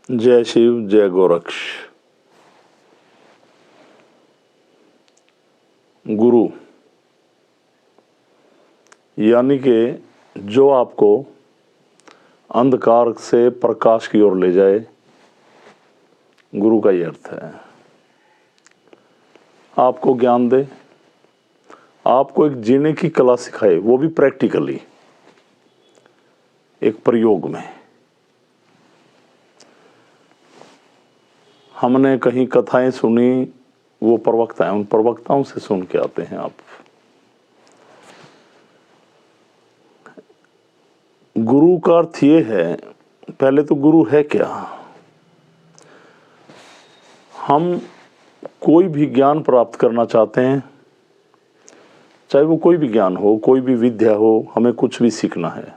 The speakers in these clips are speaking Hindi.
जय शिव, जय गोरक्ष। गुरु यानी कि जो आपको अंधकार से प्रकाश की ओर ले जाए, गुरु का ये अर्थ है। आपको ज्ञान दे, आपको एक जीने की कला सिखाए, वो भी प्रैक्टिकली, एक प्रयोग में। हमने कहीं कथाएं सुनी, वो प्रवक्ता हैं, उन प्रवक्ताओं से सुन के आते हैं आप। गुरु का अर्थ ये है, पहले तो गुरु है क्या। हम कोई भी ज्ञान प्राप्त करना चाहते हैं, चाहे वो कोई भी ज्ञान हो, कोई भी विद्या हो, हमें कुछ भी सीखना है,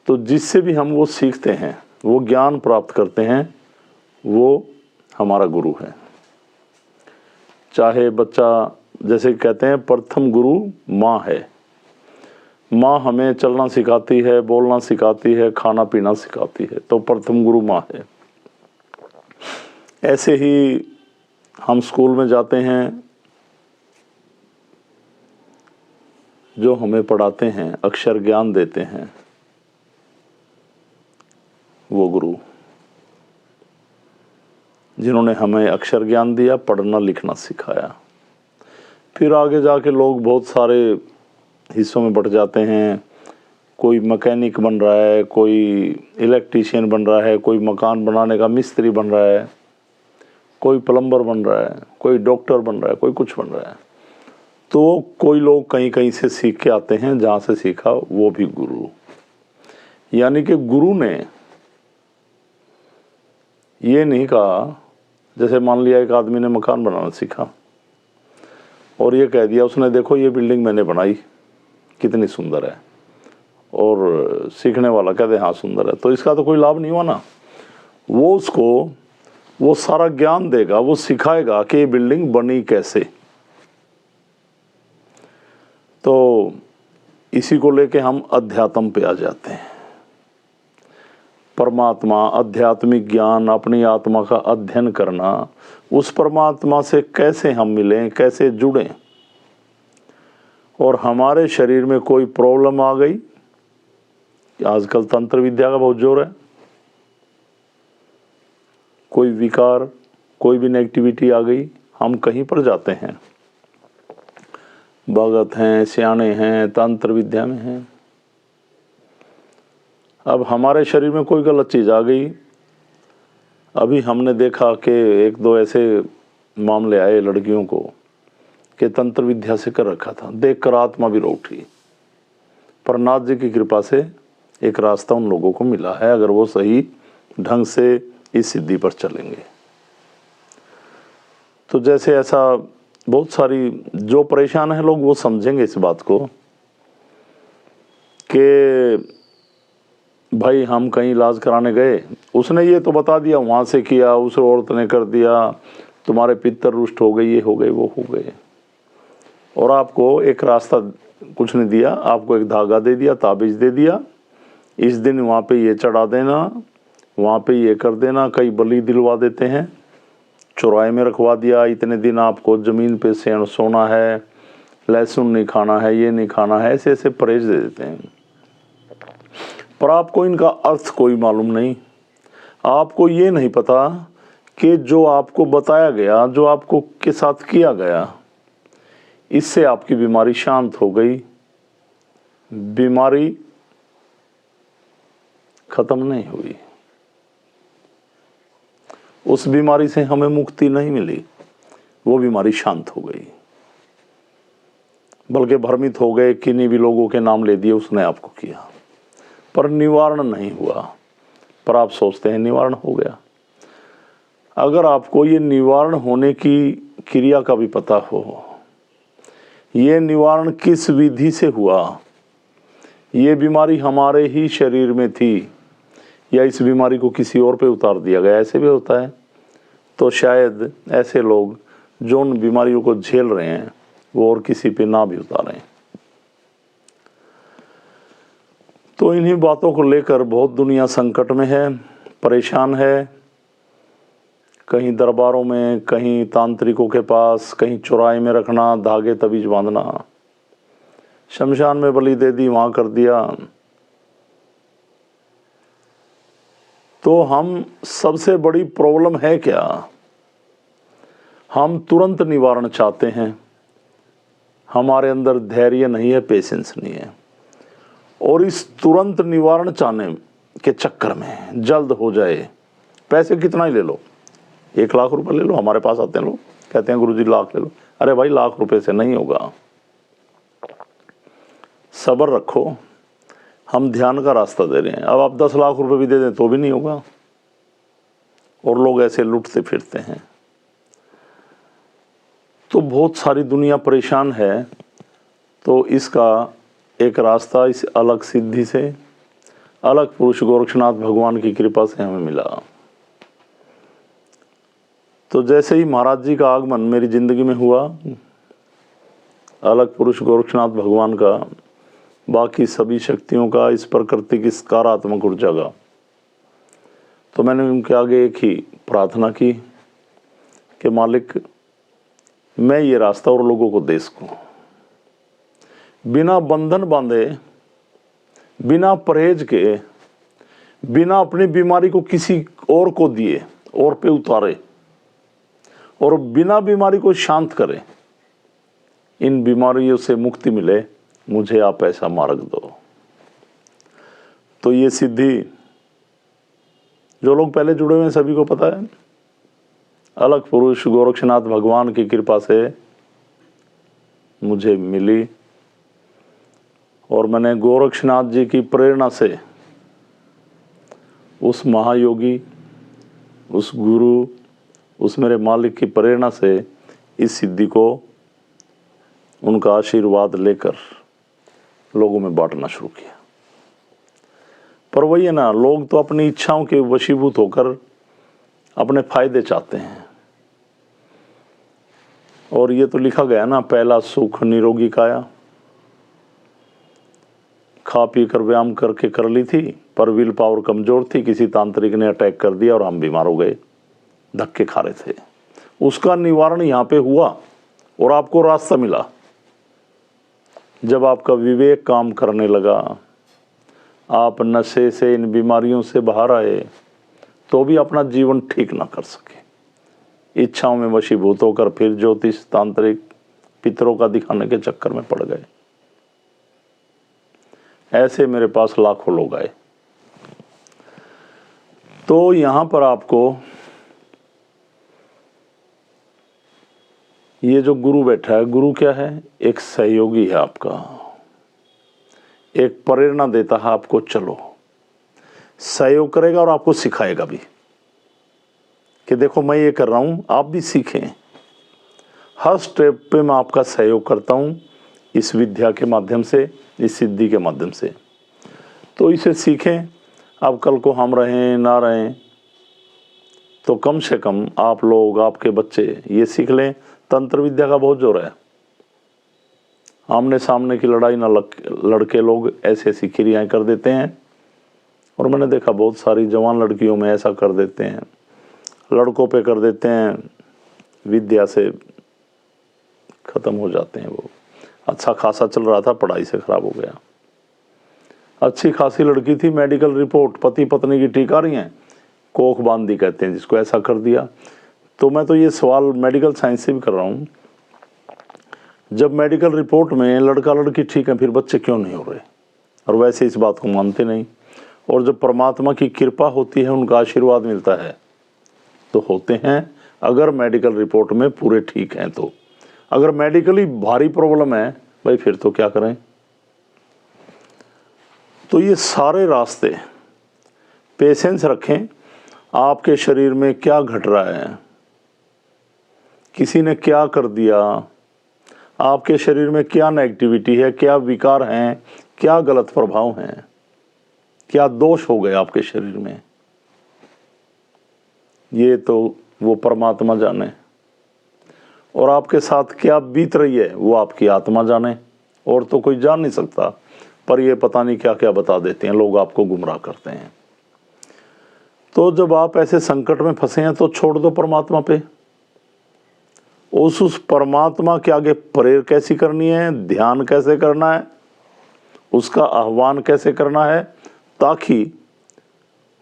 तो जिससे भी हम वो सीखते हैं, वो ज्ञान प्राप्त करते हैं, वो हमारा गुरु है। चाहे बच्चा, जैसे कहते हैं प्रथम गुरु माँ है। माँ हमें चलना सिखाती है, बोलना सिखाती है, खाना पीना सिखाती है, तो प्रथम गुरु माँ है। ऐसे ही हम स्कूल में जाते हैं, जो हमें पढ़ाते हैं, अक्षर ज्ञान देते हैं, वो गुरु, जिन्होंने हमें अक्षर ज्ञान दिया, पढ़ना लिखना सिखाया। फिर आगे जाके लोग बहुत सारे हिस्सों में बढ़ जाते हैं। कोई मैकेनिक बन रहा है, कोई इलेक्ट्रीशियन बन रहा है, कोई मकान बनाने का मिस्त्री बन रहा है, कोई प्लम्बर बन रहा है, कोई डॉक्टर बन रहा है, कोई कुछ बन रहा है। तो कोई लोग कहीं कहीं से सीख के आते हैं, जहाँ से सीखा वो भी गुरु। यानी कि गुरु ने ये नहीं कहा, जैसे मान लिया एक आदमी ने मकान बनाना सीखा और ये कह दिया उसने, देखो ये बिल्डिंग मैंने बनाई, कितनी सुंदर है, और सीखने वाला कहते हाँ सुंदर है, तो इसका तो कोई लाभ नहीं हुआ ना। वो उसको वो सारा ज्ञान देगा, वो सिखाएगा कि ये बिल्डिंग बनी कैसे। तो इसी को लेके हम अध्यात्म पे आ जाते हैं। परमात्मा, आध्यात्मिक ज्ञान, अपनी आत्मा का अध्ययन करना, उस परमात्मा से कैसे हम मिलें, कैसे जुड़ें। और हमारे शरीर में कोई प्रॉब्लम आ गई, आजकल तंत्र विद्या का बहुत जोर है, कोई विकार, कोई भी नेगेटिविटी आ गई, हम कहीं पर जाते हैं, भगत हैं, सियाने हैं, तंत्र विद्या में हैं। अब हमारे शरीर में कोई गलत चीज़ आ गई। अभी हमने देखा कि एक दो ऐसे मामले आए लड़कियों को कि तंत्र विद्या से कर रखा था, देखकर आत्मा भी रो उठी। पर नाथ जी की कृपा से एक रास्ता उन लोगों को मिला है, अगर वो सही ढंग से इस सिद्धि पर चलेंगे। तो जैसे ऐसा बहुत सारी, जो परेशान हैं लोग, वो समझेंगे इस बात को कि भाई हम कहीं इलाज कराने गए, उसने ये तो बता दिया, वहाँ से किया, उस औरत ने कर दिया, तुम्हारे पित्तर रुष्ट हो गए, ये हो गए, वो हो गए, और आपको एक रास्ता कुछ नहीं दिया, आपको एक धागा दे दिया, ताबीज़ दे दिया, इस दिन वहाँ पे ये चढ़ा देना, वहाँ पे ये कर देना। कई बलि दिलवा देते हैं, चौराहे में रखवा दिया, इतने दिन आपको ज़मीन पे सोना है, लहसुन नहीं खाना है, ये नहीं खाना है, ऐसे ऐसे परहेज दे देते हैं। पर आपको इनका अर्थ कोई मालूम नहीं। आपको ये नहीं पता कि जो आपको बताया गया, जो आपको के साथ किया गया, इससे आपकी बीमारी शांत हो गई, बीमारी खत्म नहीं हुई, उस बीमारी से हमें मुक्ति नहीं मिली, वो बीमारी शांत हो गई। बल्कि भ्रमित हो गए, किन्हीं भी लोगों के नाम ले दिए, उसने आपको किया, पर निवारण नहीं हुआ। पर आप सोचते हैं निवारण हो गया। अगर आपको ये निवारण होने की क्रिया का भी पता हो, ये निवारण किस विधि से हुआ, ये बीमारी हमारे ही शरीर में थी या इस बीमारी को किसी और पे उतार दिया गया, ऐसे भी होता है, तो शायद ऐसे लोग जो उन बीमारियों को झेल रहे हैं, वो और किसी पे ना भी उतारें। तो इन्हीं बातों को लेकर बहुत दुनिया संकट में है। परेशान है, कहीं दरबारों में, कहीं तांत्रिकों के पास, कहीं चौराहे में रखना, धागे तबीज बांधना, शमशान में बलि दे दी, वहाँ कर दिया। तो हम सबसे बड़ी प्रॉब्लम है क्या, हम तुरंत निवारण चाहते हैं, हमारे अंदर धैर्य नहीं है, पेशेंस नहीं है। और इस तुरंत निवारण चाहने के चक्कर में जल्द हो जाए, पैसे कितना ही ले लो, 1 लाख रुपए ले लो। हमारे पास आते हैं लोग, कहते हैं गुरुजी लाख ले लो। अरे भाई, लाख रुपए से नहीं होगा, सब्र रखो, हम ध्यान का रास्ता दे रहे हैं। अब आप 10 लाख रुपए भी दे दें तो भी नहीं होगा, और लोग ऐसे लुटते फिरते हैं। तो बहुत सारी दुनिया परेशान है। तो इसका एक रास्ता इस अलग सिद्धि से, अलग पुरुष गोरक्षनाथ भगवान की कृपा से हमें मिला। तो जैसे ही महाराज जी का आगमन मेरी जिंदगी में हुआ, अलग पुरुष गोरक्षनाथ भगवान का, बाकी सभी शक्तियों का, इस प्रकृति की सकारात्मक ऊर्जा का, तो मैंने उनके आगे एक ही प्रार्थना की कि मालिक, मैं ये रास्ता और लोगों को दे सकूं, बिना बंधन बांधे, बिना परहेज के, बिना अपनी बीमारी को किसी और को दिए और पे उतारे, और बिना बीमारी को शांत करे, इन बीमारियों से मुक्ति मिले, मुझे आप ऐसा मार्ग दो। तो ये सिद्धि जो लोग पहले जुड़े हुए हैं सभी को पता है, अलग पुरुष गोरक्षनाथ भगवान की कृपा से मुझे मिली। और मैंने गोरक्षनाथ जी की प्रेरणा से, उस महायोगी, उस गुरु, उस मेरे मालिक की प्रेरणा से इस सिद्धि को, उनका आशीर्वाद लेकर लोगों में बांटना शुरू किया। पर वही है ना, लोग तो अपनी इच्छाओं के वशीभूत होकर अपने फायदे चाहते हैं। और ये तो लिखा गया ना, पहला सुख निरोगी काया। खा पी कर व्यायाम करके कर ली थी, पर विल पावर कमजोर थी, किसी तांत्रिक ने अटैक कर दिया और हम बीमार हो गए, धक्के खा रहे थे। उसका निवारण यहाँ पे हुआ और आपको रास्ता मिला। जब आपका विवेक काम करने लगा, आप नशे से, इन बीमारियों से बाहर आए, तो भी अपना जीवन ठीक ना कर सके, इच्छाओं में वशीभूत होकर फिर ज्योतिष, तांत्रिक, पितरों का दिखाने के चक्कर में पड़ गए। ऐसे मेरे पास लाखों लोग आए। तो यहां पर आपको ये जो गुरु बैठा है, गुरु क्या है? एक सहयोगी है आपका, एक प्रेरणा देता है आपको, चलो, सहयोग करेगा और आपको सिखाएगा भी कि देखो मैं ये कर रहा हूं, आप भी सीखें। हर स्टेप पे मैं आपका सहयोग करता हूं, इस विद्या के माध्यम से, इस सिद्धि के माध्यम से। तो इसे सीखें। अब कल को हम रहें ना रहें, तो कम से कम आप लोग, आपके बच्चे ये सीख लें। तंत्र विद्या का बहुत जोर है, आमने सामने की लड़ाई ना लड़के लोग ऐसी ऐसी क्रियाएं कर देते हैं। और मैंने देखा बहुत सारी जवान लड़कियों में ऐसा कर देते हैं, लड़कों पे कर देते हैं, विद्या से खत्म हो जाते हैं। वो अच्छा खासा चल रहा था, पढ़ाई से खराब हो गया। अच्छी खासी लड़की थी, मेडिकल रिपोर्ट, पति पत्नी की ठीक आ रही हैं, कोख बांधी कहते हैं जिसको, ऐसा कर दिया। तो मैं तो ये सवाल मेडिकल साइंस से भी कर रहा हूँ, जब मेडिकल रिपोर्ट में लड़का लड़की ठीक है, फिर बच्चे क्यों नहीं हो रहे? और वैसे इस बात को मानते नहीं। और जब परमात्मा की कृपा होती है, उनका आशीर्वाद मिलता है, तो होते हैं। अगर मेडिकल रिपोर्ट में पूरे ठीक हैं तो। अगर मेडिकली भारी प्रॉब्लम है भाई, फिर तो क्या करें? तो ये सारे रास्ते, पेशेंस रखें। आपके शरीर में क्या घट रहा है, किसी ने क्या कर दिया, आपके शरीर में क्या नेगेटिविटी है, क्या विकार हैं, क्या गलत प्रभाव हैं, क्या दोष हो गए आपके शरीर में, ये तो वो परमात्मा जाने। और आपके साथ क्या बीत रही है, वो आपकी आत्मा जाने, और तो कोई जान नहीं सकता। पर ये पता नहीं क्या क्या बता देते हैं लोग, आपको गुमराह करते हैं। तो जब आप ऐसे संकट में फंसे हैं तो छोड़ दो परमात्मा पे। उस परमात्मा के आगे प्रेयर कैसी करनी है, ध्यान कैसे करना है, उसका आह्वान कैसे करना है, ताकि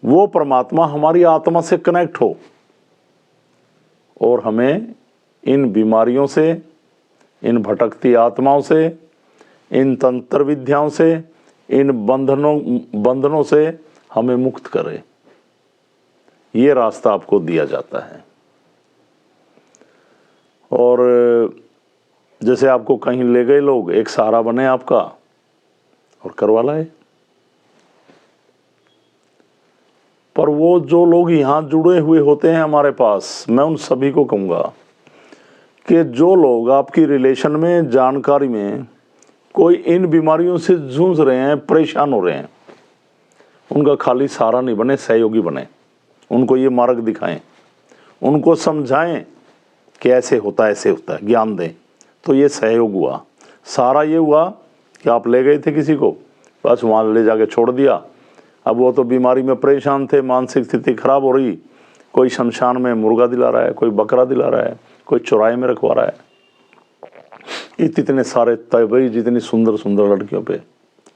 वो परमात्मा हमारी आत्मा से कनेक्ट हो और हमें इन बीमारियों से, इन भटकती आत्माओं से, इन तंत्र विद्याओं से, इन बंधनों से हमें मुक्त करे। ये रास्ता आपको दिया जाता है। और जैसे आपको कहीं ले गए लोग, एक सहारा बने आपका और करवा लाए। पर वो जो लोग यहाँ जुड़े हुए होते हैं हमारे पास, मैं उन सभी को कहूँगा कि जो लोग आपकी रिलेशन में, जानकारी में कोई इन बीमारियों से जूझ रहे हैं, परेशान हो रहे हैं, उनका खाली सहारा नहीं बने, सहयोगी बने। उनको ये मार्ग दिखाएं, उनको समझाएं कि ऐसे होता है, ऐसे होता है, ज्ञान दें। तो ये सहयोग हुआ। सहारा ये हुआ कि आप ले गए थे किसी को, बस वहाँ ले जाके छोड़ दिया। अब वो तो बीमारी में परेशान थे, मानसिक स्थिति खराब हो रही, कोई शमशान में मुर्गा दिला रहा है, कोई बकरा दिला रहा है, कोई चौराहे में रखवा रहा है। इतने सारे तय, जितनी सुंदर सुंदर लड़कियों पे,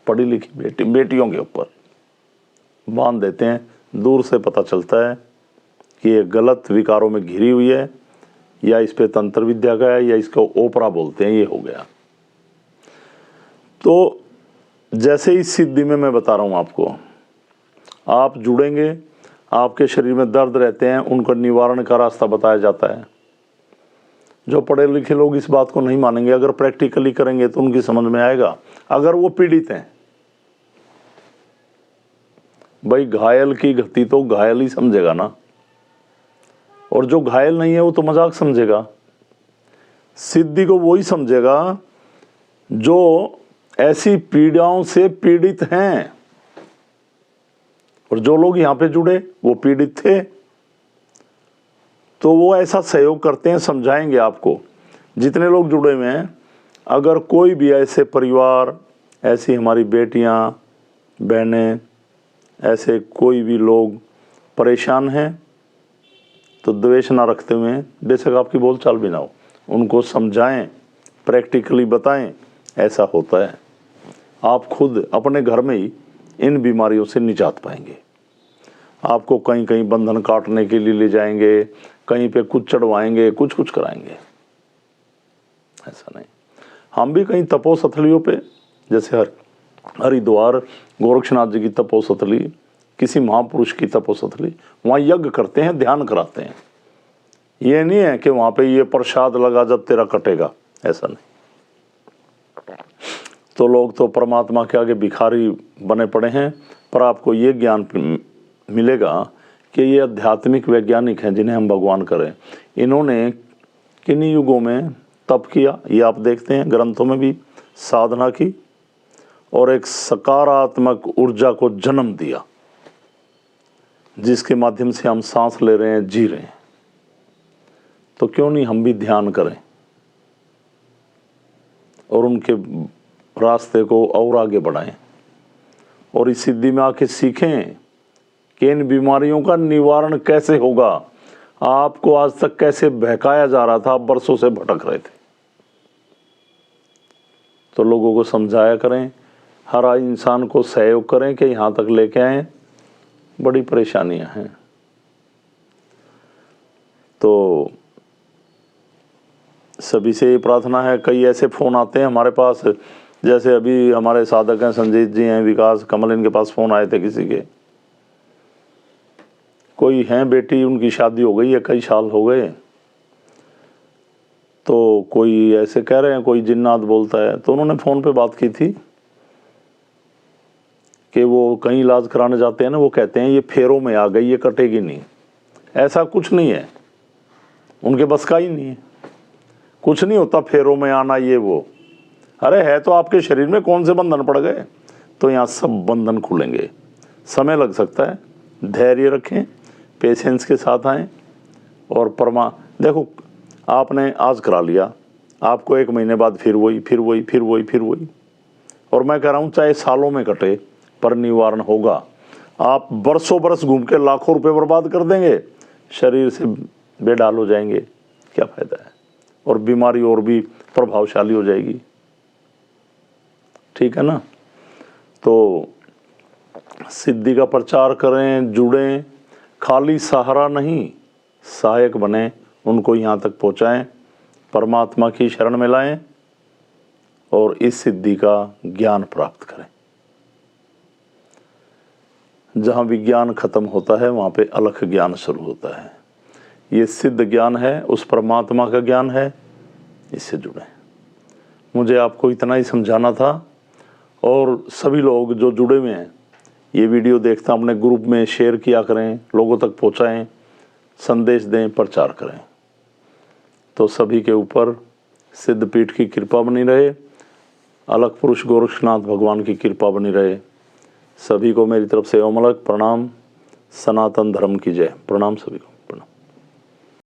पढ़ी लिखी बेटियों के ऊपर बांध देते हैं। दूर से पता चलता है कि ये गलत विकारों में घिरी हुई है, या इस पे तंत्र विद्या का है, या इसको ओपरा बोलते हैं, ये हो गया। तो जैसे इस सिद्धि में मैं बता रहा हूँ आपको, आप जुड़ेंगे, आपके शरीर में दर्द रहते हैं, उनको निवारण का रास्ता बताया जाता है। जो पढ़े लिखे लोग इस बात को नहीं मानेंगे, अगर प्रैक्टिकली करेंगे तो उनकी समझ में आएगा। अगर वो पीड़ित हैं, भाई घायल की गति तो घायल ही समझेगा ना, और जो घायल नहीं है वो तो मजाक समझेगा। सिद्धि को वही समझेगा जो ऐसी पीड़ाओं से पीड़ित हैं। और जो लोग यहाँ पे जुड़े वो पीड़ित थे, तो वो ऐसा सहयोग करते हैं, समझाएंगे आपको। जितने लोग जुड़े हुए हैं, अगर कोई भी ऐसे परिवार, ऐसी हमारी बेटियां, बहनें, ऐसे कोई भी लोग परेशान हैं, तो द्वेष ना रखते हुए, बेशक आपकी बोलचाल भी ना हो, उनको समझाएं, प्रैक्टिकली बताएं ऐसा होता है। आप खुद अपने घर में ही इन बीमारियों से निजात पाएंगे। आपको कहीं कहीं बंधन काटने के लिए ले जाएंगे, कहीं पे कुछ चढ़वाएंगे, कुछ कुछ कराएंगे, ऐसा नहीं। हम भी कहीं तपोस्थलियों पे, जैसे हरिद्वार गोरक्षनाथ जी की तपोस्थली, किसी महापुरुष की तपोस्थली, वहाँ यज्ञ करते हैं, ध्यान कराते हैं। ये नहीं है कि वहाँ पे ये प्रसाद लगा जब तेरा कटेगा, ऐसा नहीं। तो लोग तो परमात्मा के आगे भिखारी बने पड़े हैं, पर आपको ये ज्ञान मिलेगा कि ये आध्यात्मिक वैज्ञानिक हैं जिन्हें हम भगवान करें। इन्होंने किन युगों में तप किया, ये आप देखते हैं ग्रंथों में भी, साधना की और एक सकारात्मक ऊर्जा को जन्म दिया, जिसके माध्यम से हम सांस ले रहे हैं, जी रहे हैं। तो क्यों नहीं हम भी ध्यान करें और उनके रास्ते को और आगे बढ़ाएं, और इस सिद्धि में आके सीखें कि इन बीमारियों का निवारण कैसे होगा। आपको आज तक कैसे बहकाया जा रहा था, आप बरसों से भटक रहे थे। तो लोगों को समझाया करें, हर इंसान को सहयोग करें कि यहाँ तक लेके आए। बड़ी परेशानियां हैं। तो सभी से ये प्रार्थना है, कई ऐसे फ़ोन आते हैं हमारे पास, जैसे अभी हमारे साधक हैं, संजीत जी हैं, विकास, कमल, इनके पास फ़ोन आए थे किसी के। कोई हैं बेटी, उनकी शादी हो गई है, कई साल हो गए, तो कोई ऐसे कह रहे हैं, कोई जिन्नात बोलता है। तो उन्होंने फ़ोन पे बात की थी कि वो कहीं इलाज कराने जाते हैं ना, वो कहते हैं ये फेरों में आ गई, ये कटेगी नहीं। ऐसा कुछ नहीं है, उनके बस का ही नहीं है। कुछ नहीं होता फेरों में आना, ये वो। अरे है तो आपके शरीर में, कौन से बंधन पड़ गए? तो यहाँ सब बंधन खुलेंगे। समय लग सकता है, धैर्य रखें, पेशेंस के साथ आएँ। और देखो, आपने आज करा लिया, आपको 1 महीने बाद फिर वही, फिर वही, फिर वही, फिर वही। और मैं कह रहा हूँ चाहे सालों में कटे, पर निवारण होगा। आप बरसों बरस घूम के लाखों रुपए बर्बाद कर देंगे, शरीर से बेडाल हो जाएंगे, क्या फायदा है, और बीमारी और भी प्रभावशाली हो जाएगी। ठीक है ना। तो सिद्धि का प्रचार करें, जुड़ें, खाली सहारा नहीं सहायक बने, उनको यहाँ तक पहुँचाएं, परमात्मा की शरण में लाएं और इस सिद्धि का ज्ञान प्राप्त करें। जहाँ विज्ञान खत्म होता है वहाँ पे अलख ज्ञान शुरू होता है। ये सिद्ध ज्ञान है, उस परमात्मा का ज्ञान है, इससे जुड़ें। मुझे आपको इतना ही समझाना था। और सभी लोग जो जुड़े हुए हैं, ये वीडियो देखता अपने ग्रुप में शेयर किया करें, लोगों तक पहुँचाएँ, संदेश दें, प्रचार करें, तो सभी के ऊपर सिद्धपीठ की कृपा बनी रहे, अलख पुरुष गोरक्षनाथ भगवान की कृपा बनी रहे। सभी को मेरी तरफ से ओम अलख प्रणाम। सनातन धर्म की जय। प्रणाम सभी को।